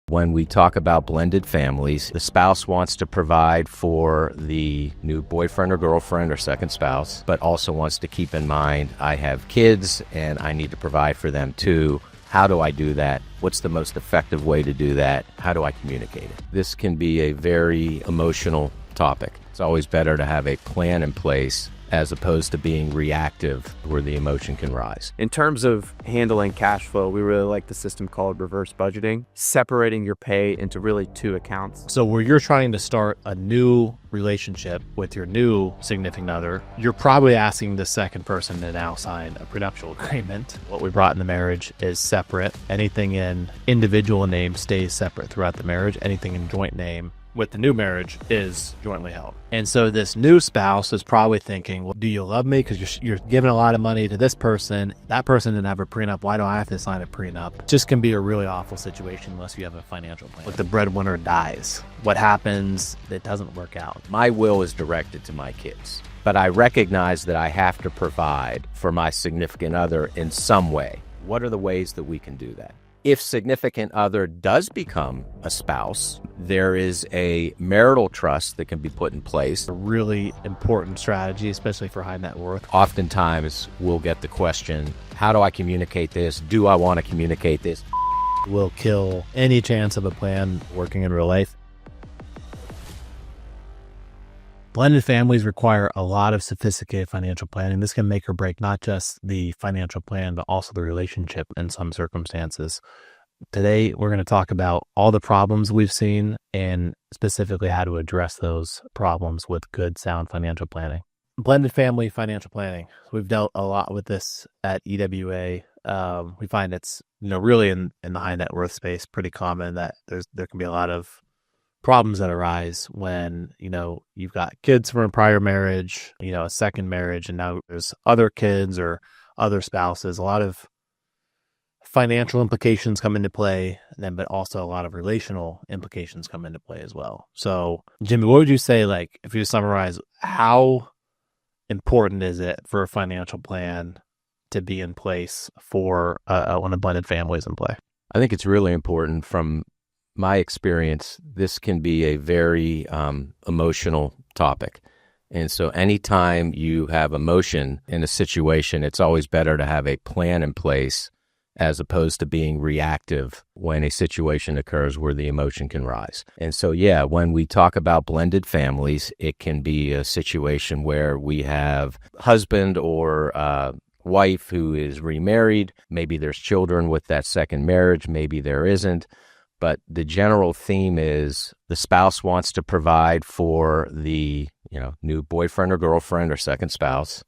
When we talk about blended families, the spouse wants to provide for the new boyfriend or girlfriend or second spouse, but also wants to keep in mind, I have kids and I need to provide for them too. How do I do that? What's the most effective way to do that? How do I communicate it? This can be a very emotional topic. It's always better to have a plan in place as opposed to being reactive where the emotion can rise. In terms of handling cash flow, we really like the system called reverse budgeting, separating your pay into really two accounts. So where you're trying to start a new relationship with your new significant other, you're probably asking the second person to now sign a prenuptial agreement. What we brought in the marriage is separate. Anything in individual name stays separate throughout the marriage. Anything in joint name with the new marriage is jointly held. And so this new spouse is probably thinking, well, do you love me? Because you're giving a lot of money to this person. That person didn't have a prenup. Why do I have to sign a prenup? It just can be a really awful situation unless you have a financial plan. Like the breadwinner dies. What happens? It doesn't work out. My will is directed to my kids, but I recognize that I have to provide for my significant other in some way. What are the ways that we can do that? If significant other does become a spouse, there is a marital trust that can be put in place. A really important strategy, especially for high net worth. Oftentimes, we'll get the question, how do I communicate this? Do I want to communicate this? Will kill any chance of a plan working in real life. Blended families require a lot of sophisticated financial planning. This can make or break not just the financial plan, but also the relationship in some circumstances. Today, we're going to talk about all the problems we've seen and specifically how to address those problems with good, sound financial planning. Blended family financial planning. We've dealt a lot with this at EWA. We find it's really in the high net worth space pretty common that there can be a lot of problems that arise when, you've got kids from a prior marriage, a second marriage, and now there's other kids or other spouses. A lot of financial implications come into play, but also a lot of relational implications come into play as well. So, Jimmy, what would you say, if you summarize, how important is it for a financial plan to be in place for when a blended family is in play? I think it's really important. From my experience, this can be a very emotional topic. And so anytime you have emotion in a situation, it's always better to have a plan in place as opposed to being reactive when a situation occurs where the emotion can rise. And so, when we talk about blended families, it can be a situation where we have husband or wife who is remarried. Maybe there's children with that second marriage. Maybe there isn't. But the general theme is the spouse wants to provide for the, new boyfriend or girlfriend or second spouse,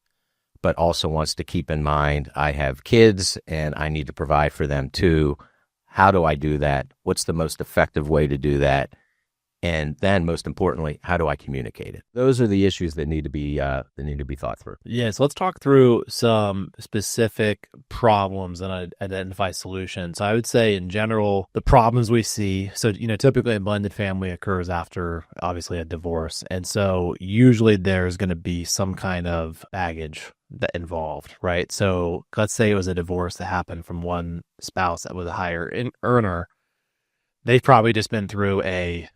but also wants to keep in mind, I have kids and I need to provide for them too. How do I do that? What's the most effective way to do that? And then, most importantly, how do I communicate it? Those are the issues that need to be thought through. Yeah, so let's talk through some specific problems and identify solutions. I would say, in general, the problems we see. So, typically a blended family occurs after, obviously, a divorce, and so usually there's going to be some kind of baggage that involved, right? So, let's say it was a divorce that happened from one spouse that was a higher earner. They've probably just been through a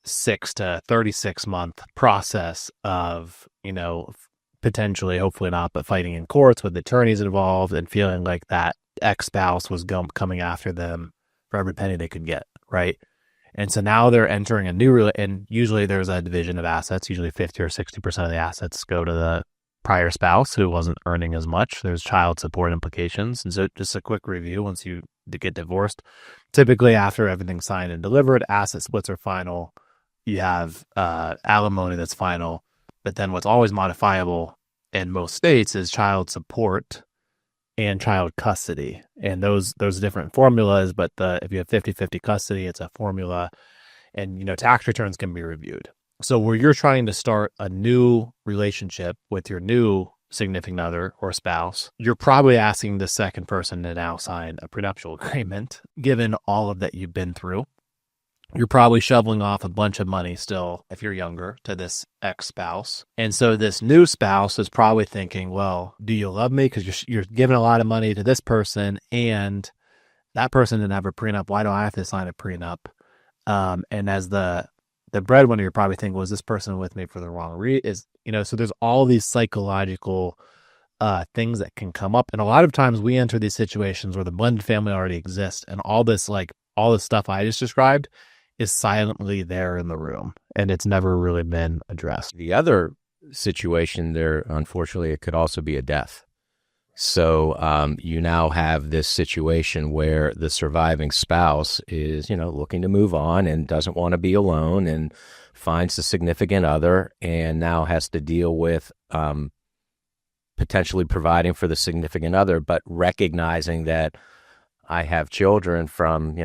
6 to 36 month process of, potentially, hopefully not, but fighting in courts with attorneys involved and feeling like that ex-spouse was coming after them for every penny they could get, right? And so now they're entering a new, and usually there's a division of assets. Usually 50 or 60% of the assets go to the prior spouse who wasn't earning as much. There's child support implications. And so just a quick review, once you get divorced, typically after everything's signed and delivered, asset splits are final. You have alimony that's final, but then what's always modifiable in most states is child support and child custody. And those different formulas, but if you have 50-50 custody, it's a formula, and tax returns can be reviewed. So where you're trying to start a new relationship with your new significant other or spouse, you're probably asking the second person to now sign a prenuptial agreement, given all of that you've been through. You're probably shoveling off a bunch of money still, if you're younger, to this ex-spouse. And so this new spouse is probably thinking, well, do you love me? Because you're giving a lot of money to this person and that person didn't have a prenup. Why do I have to sign a prenup? And as the breadwinner, you're probably thinking, was this person with me for the wrong reason? So there's all these psychological things that can come up. And a lot of times we enter these situations where the blended family already exists, and all this stuff I just described is silently there in the room, and it's never really been addressed. The other situation there, unfortunately, it could also be a death. So you now have this situation where the surviving spouse is, looking to move on and doesn't want to be alone, and finds a significant other, and now has to deal with potentially providing for the significant other, but recognizing that I have children from,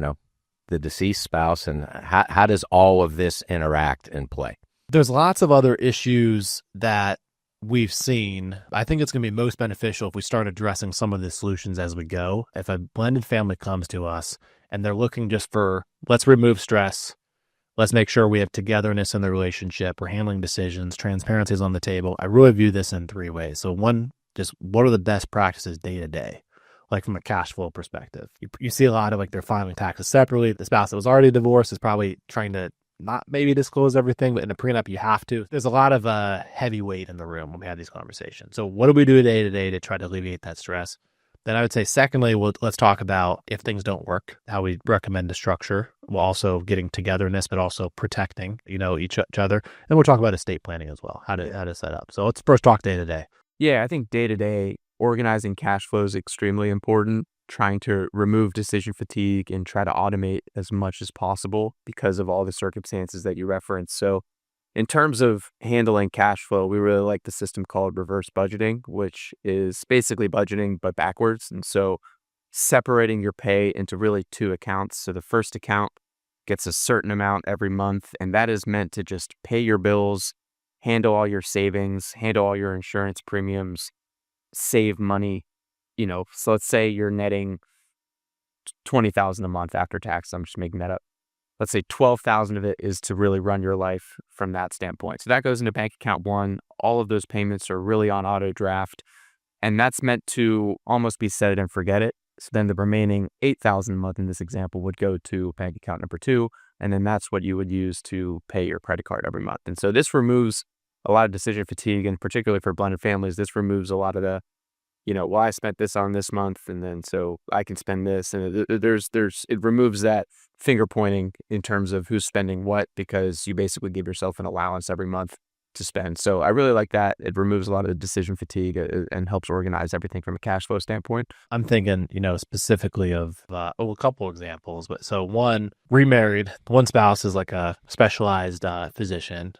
the deceased spouse, and how does all of this interact and play? There's lots of other issues that we've seen. I think it's going to be most beneficial if we start addressing some of the solutions as we go. If a blended family comes to us and they're looking just for, let's remove stress, let's make sure we have togetherness in the relationship, we're handling decisions, transparency is on the table. I really view this in three ways. So one, just what are the best practices day to day? Like from a cash flow perspective, you see a lot of they're filing taxes separately. The spouse that was already divorced is probably trying to not maybe disclose everything, but in a prenup, you have to. There's a lot of heavy weight in the room when we have these conversations. So what do we do day to day to try to alleviate that stress? Then I would say, secondly, let's talk about if things don't work, how we recommend a structure, while also getting togetherness, but also protecting, each other. And we'll talk about estate planning as well, how to set up. So let's first talk day to day. Yeah, I think day to day, organizing cash flow is extremely important. Trying to remove decision fatigue and try to automate as much as possible because of all the circumstances that you referenced. So in terms of handling cash flow, we really like the system called reverse budgeting, which is basically budgeting but backwards. And so separating your pay into really two accounts. So the first account gets a certain amount every month, and that is meant to just pay your bills, handle all your savings, handle all your insurance premiums, save money. So let's say you're netting $20,000 a month after tax. I'm just making that up. Let's say $12,000 of it is to really run your life from that standpoint. So that goes into bank account one. All of those payments are really on auto draft, and that's meant to almost be set it and forget it. So then the remaining $8,000 a month in this example would go to bank account number two, and then that's what you would use to pay your credit card every month. And so this removes a lot of decision fatigue, and particularly for blended families, this removes a lot of the well, I spent this on this month, and then so I can spend this. And it removes that finger pointing in terms of who's spending what, because you basically give yourself an allowance every month to spend. So I really like that. It removes a lot of the decision fatigue and helps organize everything from a cash flow standpoint. I'm thinking, specifically of a couple examples. But so one, remarried, one spouse is like a specialized physician,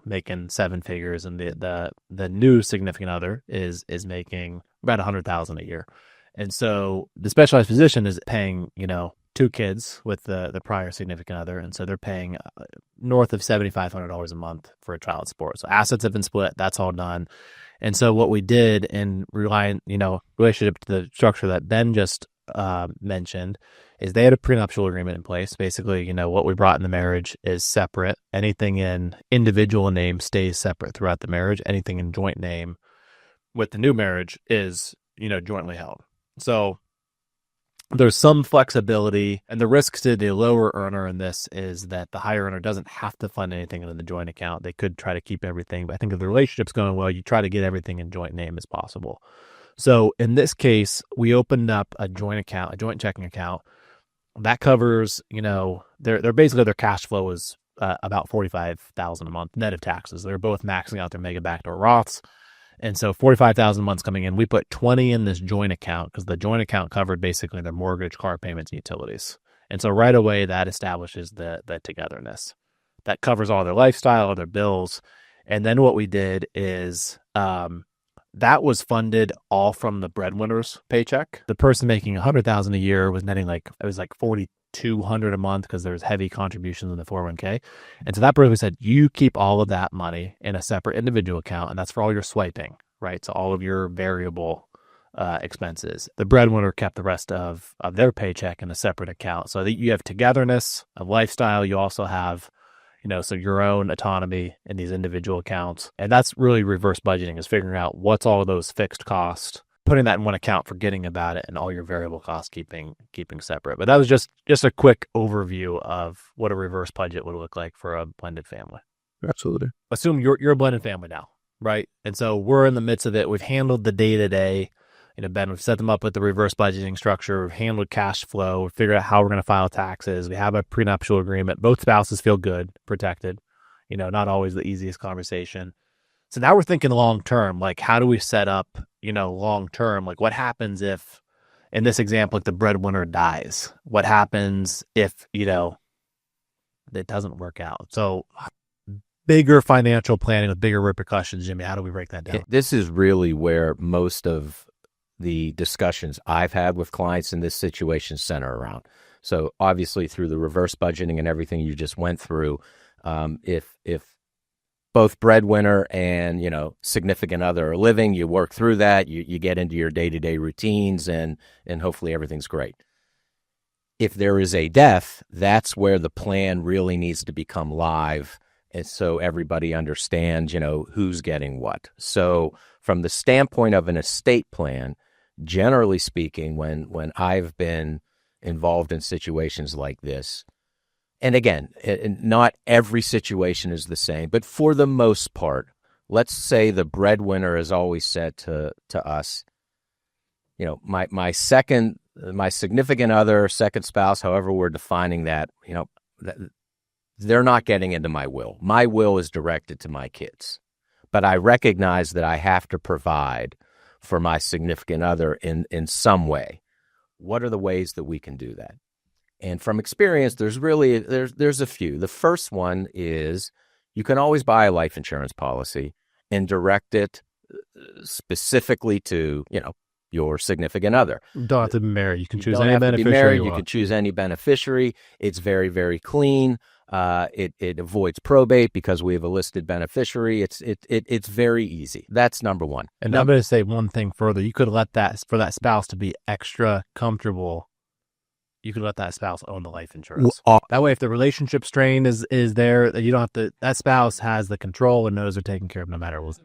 making seven figures, and the new significant other is making about $100,000 a year. And so the specialized physician is paying, two kids with the prior significant other. And so they're paying north of $7,500 a month for a child support. So assets have been split. That's all done. And so what we did in relationship to the structure that Ben just mentioned is they had a prenuptial agreement in place. Basically, what we brought in the marriage is separate. Anything in individual name stays separate throughout the marriage. Anything in joint name with the new marriage is, jointly held. So there's some flexibility, and the risk to the lower earner in this is that the higher earner doesn't have to fund anything in the joint account. They could try to keep everything, but I think if the relationship's going well, you try to get everything in joint name as possible. So in this case, we opened up a joint account, a joint checking account that covers, their basically their cash flow is about $45,000 a month net of taxes. They're both maxing out their mega backdoor Roths. And so $45,000 a month coming in. We put 20 in this joint account because the joint account covered basically their mortgage, car payments, and utilities. And so right away that establishes the togetherness. That covers all their lifestyle, their bills. And then what we did is that was funded all from the breadwinner's paycheck. The person making $100,000 a year was netting $4,200 a month because there's heavy contributions in the 401k. And so that person said, you keep all of that money in a separate individual account, and that's for all your swiping, right? So all of your variable expenses. The breadwinner kept the rest of their paycheck in a separate account. So that you have togetherness, a lifestyle. You also have so your own autonomy in these individual accounts. And that's really reverse budgeting, is figuring out what's all of those fixed costs putting that in one account, forgetting about it, and all your variable costs keeping separate. But that was just a quick overview of what a reverse budget would look like for a blended family. Absolutely. Assume you're a blended family now, right? And so we're in the midst of it. We've handled the day-to-day. Ben, we've set them up with the reverse budgeting structure. We've handled cash flow. We've figured out how we're going to file taxes. We have a prenuptial agreement. Both spouses feel good, protected. Not always the easiest conversation. So now we're thinking long-term, like how do we set up, long-term? Like what happens if, in this example, like the breadwinner dies? What happens if, it doesn't work out? So bigger financial planning with bigger repercussions, Jimmy, how do we break that down? This is really where most of the discussions I've had with clients in this situation center around. So obviously through the reverse budgeting and everything you just went through, if both breadwinner and, significant other are living, you work through that, you get into your day-to-day routines and hopefully everything's great. If there is a death, that's where the plan really needs to become live. And so everybody understands, who's getting what. So from the standpoint of an estate plan, generally speaking, when I've been involved in situations like this, and again, not every situation is the same, but for the most part, let's say the breadwinner has always said to us, my significant other, second spouse, however we're defining that, they're not getting into my will. My will is directed to my kids, but I recognize that I have to provide for my significant other in some way. What are the ways that we can do that? And from experience, there's a few. The first one is you can always buy a life insurance policy and direct it specifically to, your significant other. You don't have to be married. You can choose any beneficiary. You can choose any beneficiary. It's very, very clean. It avoids probate because we have a listed beneficiary. It's very easy. That's number one. And I'm going to say one thing further. You could let that, for that spouse to be extra comfortable, you could let that spouse own the life insurance. That way, if the relationship strain is there, you don't have to, that spouse has the control and knows they're taken care of no matter what.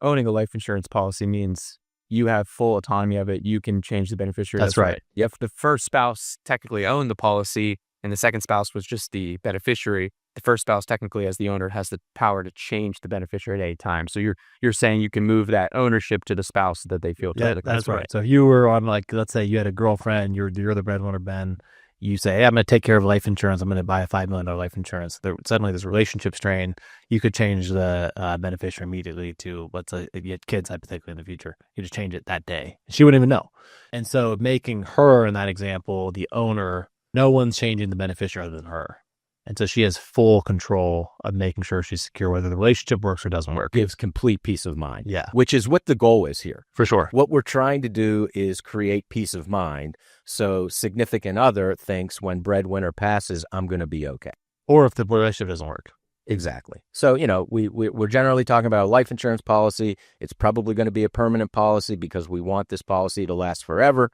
Owning a life insurance policy means you have full autonomy of it. You can change the beneficiary. That's right. If the first spouse technically owned the policy and the second spouse was just the beneficiary, the first spouse technically as the owner has the power to change the beneficiary at any time. So you're saying you can move that ownership to the spouse that they feel totally. That's right. So if you were on, like, let's say you had a girlfriend, you're the breadwinner, Ben, you say, hey, I'm going to take care of life insurance. I'm going to buy a $5 million life insurance. Suddenly there's a relationship strain. You could change the beneficiary immediately to, let's say, if you had kids hypothetically in the future, you just change it that day. She wouldn't even know. And so making her, in that example, the owner, no one's changing the beneficiary other than her. And so she has full control of making sure she's secure, whether the relationship works or doesn't work. Gives complete peace of mind. Yeah. Which is what the goal is here. For sure. What we're trying to do is create peace of mind. So significant other thinks when breadwinner passes, I'm going to be okay. Or if the relationship doesn't work. Exactly. So, we're generally talking about a life insurance policy. It's probably going to be a permanent policy because we want this policy to last forever.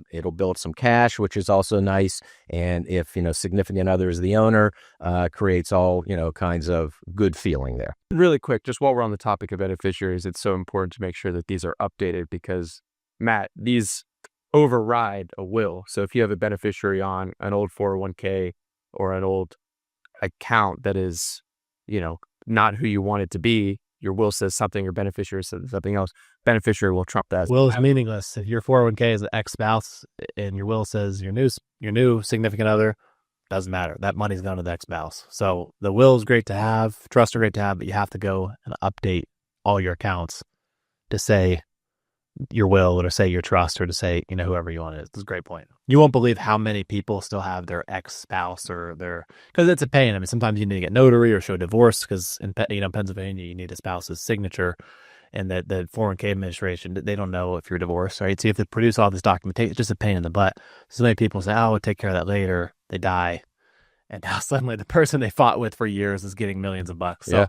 It'll build some cash, which is also nice. And if, significant other is the owner, creates all, kinds of good feeling there. Really quick, just while we're on the topic of beneficiaries, it's so important to make sure that these are updated because, Matt, these override a will. So if you have a beneficiary on an old 401k or an old account that is, not who you want it to be, your will says something, your beneficiary says something else, beneficiary will trump that. Will is meaningless. If your 401k is an ex-spouse and your will says your new significant other, doesn't matter. That money's going to the ex-spouse. So the will is great to have, trusts are great to have, but you have to go and update all your accounts to say your will or to say your trust or to say, whoever you want it is. That's a great point. You won't believe how many people still have their ex-spouse or because it's a pain. I mean, sometimes you need to get notary or show divorce because in Pennsylvania, you need a spouse's signature, and the 401k administration, they don't know if you're divorced, right? So you have to produce all this documentation. It's just a pain in the butt. So many people say, we'll take care of that later. They die. And now suddenly the person they fought with for years is getting millions of bucks. So, yeah.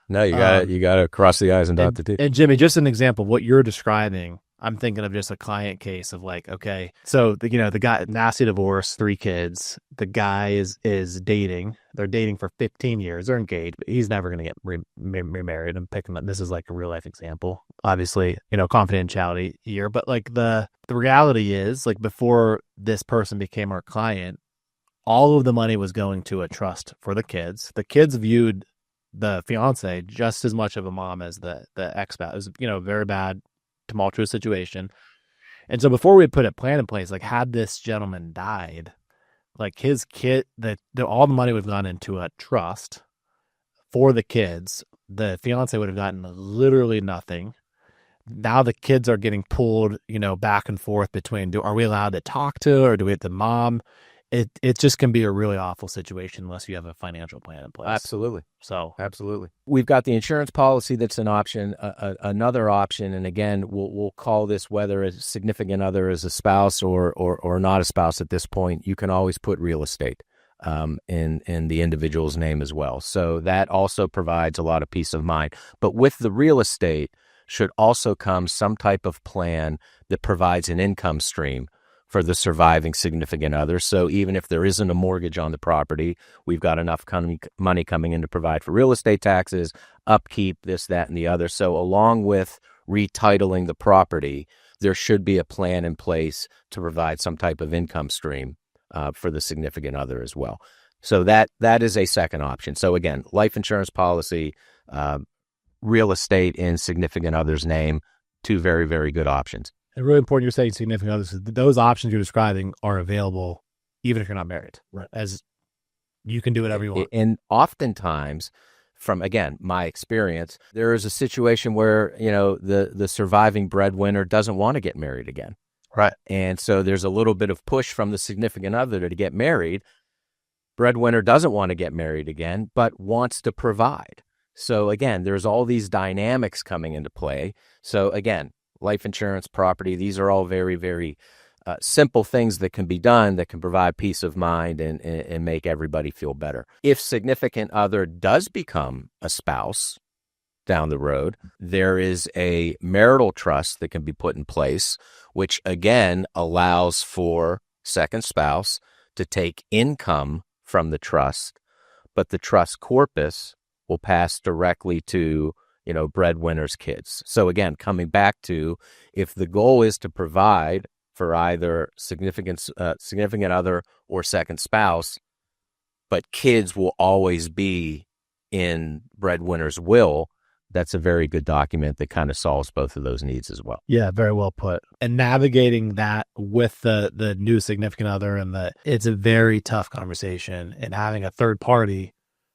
No, you got to cross the I's and dot the T's. And Jimmy, just an example of what you're describing I'm thinking of just a client case of like, okay, so the guy, nasty divorce, 3 kids. The guy is dating. They're dating for 15 years. They're engaged, but he's never going to get remarried. I'm picking up. This is like a real life example. Obviously, confidentiality here, but like the reality is, like, before this person became our client, all of the money was going to a trust for the kids. The kids viewed the fiance just as much of a mom as the ex-spouse. It was, very bad, tumultuous situation. And so before we put a plan in place, like, had this gentleman died, like, his kid, all the money would have gone into a trust for the kids. The fiance would have gotten literally nothing. Now the kids are getting pulled, back and forth between, are we allowed to talk to her, or do we have to mom? It just can be a really awful situation unless you have a financial plan in place. Absolutely. So absolutely. We've got the insurance policy that's an option. Another option, and again, we'll call this, whether a significant other is a spouse or not a spouse at this point, you can always put real estate in the individual's name as well. So that also provides a lot of peace of mind. But with the real estate should also come some type of plan that provides an income stream for the surviving significant other. So even if there isn't a mortgage on the property, we've got enough money coming in to provide for real estate taxes, upkeep, this, that, and the other. So along with retitling the property, there should be a plan in place to provide some type of income stream for the significant other as well. So that is a second option. So again, life insurance policy, real estate in significant other's name, 2 very, very good options. And really important, you're saying significant others. Those options you're describing are available even if you're not married. Right. As you can do whatever you want. And oftentimes, from, again, my experience, there is a situation where, the surviving breadwinner doesn't want to get married again. Right. And so there's a little bit of push from the significant other to get married. Breadwinner doesn't want to get married again, but wants to provide. So again, there's all these dynamics coming into play. So again, life insurance, property, these are all very, very simple things that can be done that can provide peace of mind and make everybody feel better. If significant other does become a spouse down the road, there is a marital trust that can be put in place, which again allows for second spouse to take income from the trust, but the trust corpus will pass directly to breadwinner's kids. So again, coming back to, if the goal is to provide for either significant other or second spouse, but kids will always be in breadwinner's will, that's a very good document that kind of solves both of those needs as well. Yeah, very well put. And navigating that with the new significant other, it's a very tough conversation, and having a third party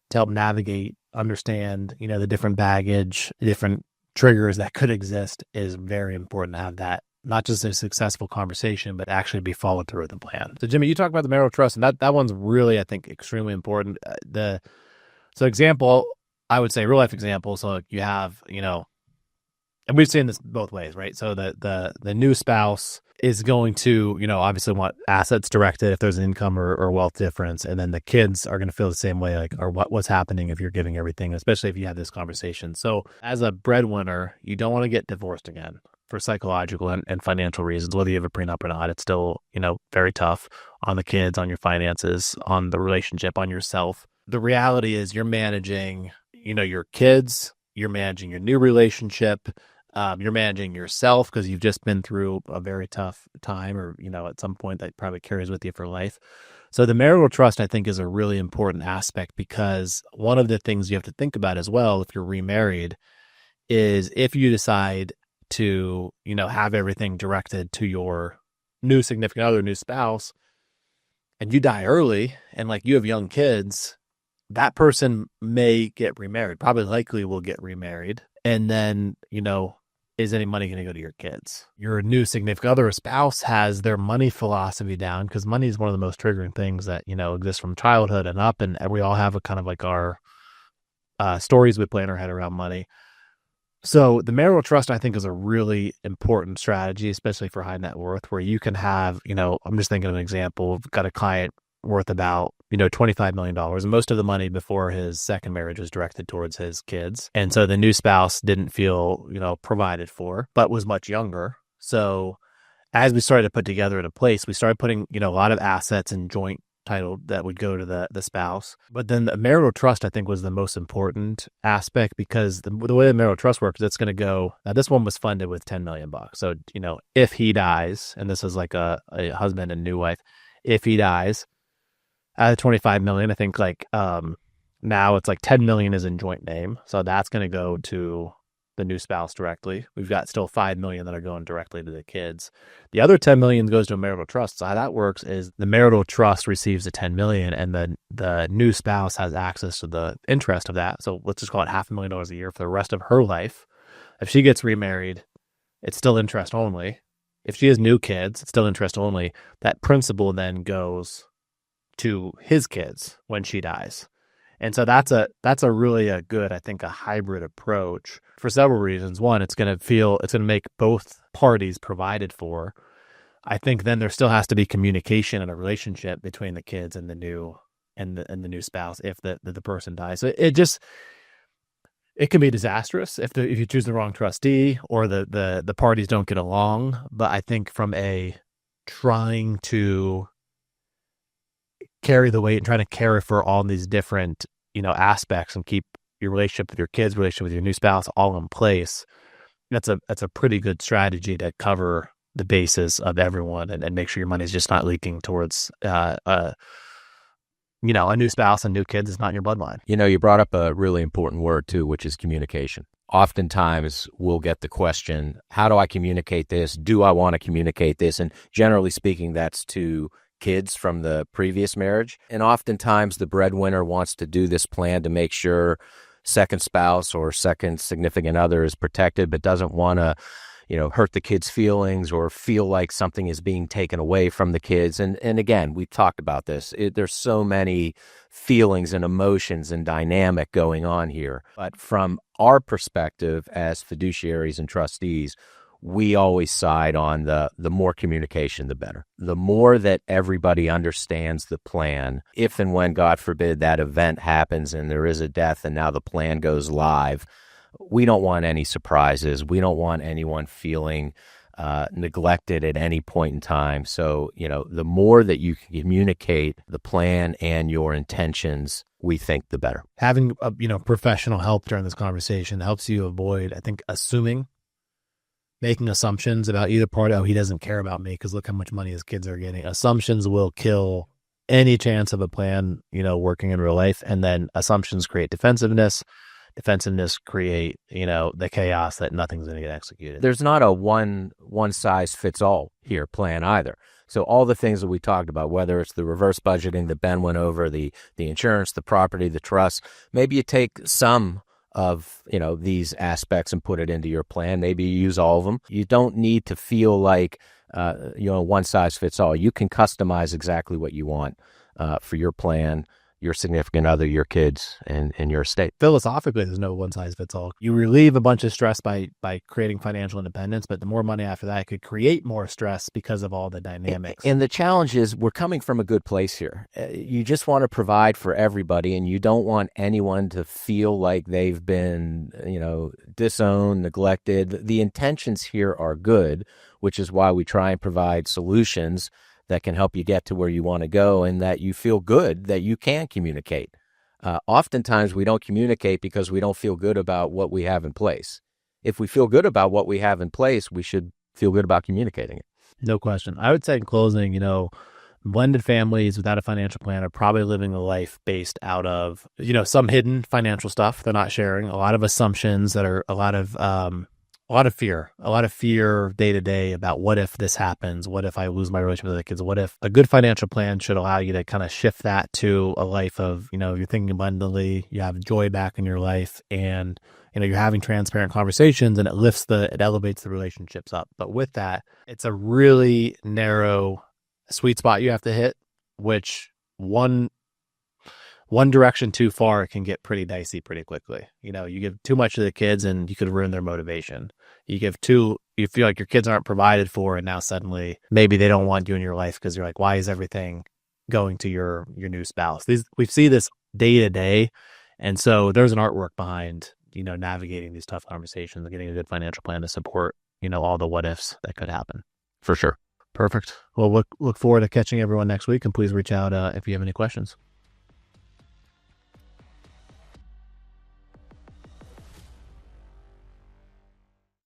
to help navigate, understand, the different baggage, different triggers that could exist is very important to have that, not just a successful conversation, but actually be followed through with the plan. So Jimmy, you talk about the marital trust, and that one's really, I think, extremely important. So example, I would say real life example. So you have, and we've seen this both ways, right? So the new spouse is going to, obviously want assets directed if there's an income or wealth difference. And then the kids are going to feel the same way, like, or what's happening if you're giving everything, especially if you have this conversation. So as a breadwinner, you don't want to get divorced again for psychological and financial reasons, whether you have a prenup or not. It's still, very tough on the kids, on your finances, on the relationship, on yourself. The reality is you're managing, your kids, you're managing your new relationship, you're managing yourself because you've just been through a very tough time, or, at some point that probably carries with you for life. So the marital trust, I think, is a really important aspect, because one of the things you have to think about as well, if you're remarried, is if you decide to, have everything directed to your new significant other, new spouse, and you die early and like you have young kids, that person may get remarried, probably likely will get remarried. And then, is any money going to go to your kids? Your new significant other or spouse has their money philosophy down, because money is one of the most triggering things that, exists from childhood and up. And we all have a kind of like our stories we play in our head around money. So the marital trust, I think, is a really important strategy, especially for high net worth, where you can have, I'm just thinking of an example. We've got a client worth about, $25 million. And most of the money before his second marriage was directed towards his kids. And so the new spouse didn't feel, provided for, but was much younger. So as we started to put together a place, we started putting, a lot of assets in joint title that would go to the spouse. But then the marital trust, I think, was the most important aspect, because the way the marital trust works, it's going to go, now this one was funded with $10 million. So, if he dies, and this is like a husband and new wife, if he dies, out of 25 million, I think now it's like 10 million is in joint name. So that's going to go to the new spouse directly. We've got still 5 million that are going directly to the kids. The other 10 million goes to a marital trust. So how that works is the marital trust receives the 10 million, and then the new spouse has access to the interest of that. So let's just call it $500,000 a year for the rest of her life. If she gets remarried, it's still interest only. If she has new kids, it's still interest only. That principal then goes to his kids when she dies. And so that's a really a good, I think, a hybrid approach for several reasons. One, it's going to make both parties provided for. I think then there still has to be communication and a relationship between the kids and the new new spouse if the person dies. So it can be disastrous if you choose the wrong trustee or the parties don't get along. But I think from a trying to carry the weight and trying to care for all these different, aspects and keep your relationship with your kids, relationship with your new spouse all in place, that's a pretty good strategy to cover the bases of everyone and make sure your money is just not leaking towards a new spouse and new kids is not in your bloodline. You brought up a really important word too, which is communication. Oftentimes we'll get the question, how do I communicate this? Do I want to communicate this? And generally speaking, that's to kids from the previous marriage. And oftentimes the breadwinner wants to do this plan to make sure second spouse or second significant other is protected, but doesn't want to, hurt the kids' feelings or feel like something is being taken away from the kids. And again, we've talked about this. There's so many feelings and emotions and dynamic going on here. But from our perspective as fiduciaries and trustees, we always side on the more communication, the better. The more that everybody understands the plan, if and when, God forbid, that event happens and there is a death and now the plan goes live, we don't want any surprises. We don't want anyone feeling neglected at any point in time. So, the more that you can communicate the plan and your intentions, we think the better. Having, professional help during this conversation helps you avoid, I think, making assumptions about either party. Oh, he doesn't care about me because look how much money his kids are getting. Assumptions will kill any chance of a plan, working in real life. And then assumptions create defensiveness. Defensiveness create, the chaos that nothing's going to get executed. There's not a one size fits all here plan either. So all the things that we talked about, whether it's the reverse budgeting that Ben went over, the insurance, the property, the trust, maybe you take some of these aspects and put it into your plan. Maybe you use all of them. You don't need to feel like one size fits all. You can customize exactly what you want for your plan, your significant other, your kids, and your estate. Philosophically, there's no one size fits all. You relieve a bunch of stress by creating financial independence, but the more money after that could create more stress because of all the dynamics. And the challenge is we're coming from a good place here. You just want to provide for everybody, and you don't want anyone to feel like they've been, disowned, neglected. The intentions here are good, which is why we try and provide solutions that can help you get to where you want to go and that you feel good that you can communicate. Oftentimes we don't communicate because we don't feel good about what we have in place. If we feel good about what we have in place, we should feel good about communicating it. No question. I would say in closing, blended families without a financial plan are probably living a life based out of, some hidden financial stuff they're not sharing, a lot of assumptions that are a lot of fear day to day about what if this happens? What if I lose my relationship with the kids? What if a good financial plan should allow you to kind of shift that to a life of, you're thinking abundantly, you have joy back in your life, and, you're having transparent conversations, and it elevates the relationships up. But with that, it's a really narrow sweet spot you have to hit, which one direction too far can get pretty dicey pretty quickly. You give too much to the kids and you could ruin their motivation. You feel like your kids aren't provided for, and now suddenly maybe they don't want you in your life because you're like, why is everything going to your new spouse? We see this day to day. And so there's an artwork behind, navigating these tough conversations and getting a good financial plan to support all the what ifs that could happen. For sure. Perfect. Well, look forward to catching everyone next week, and please reach out if you have any questions.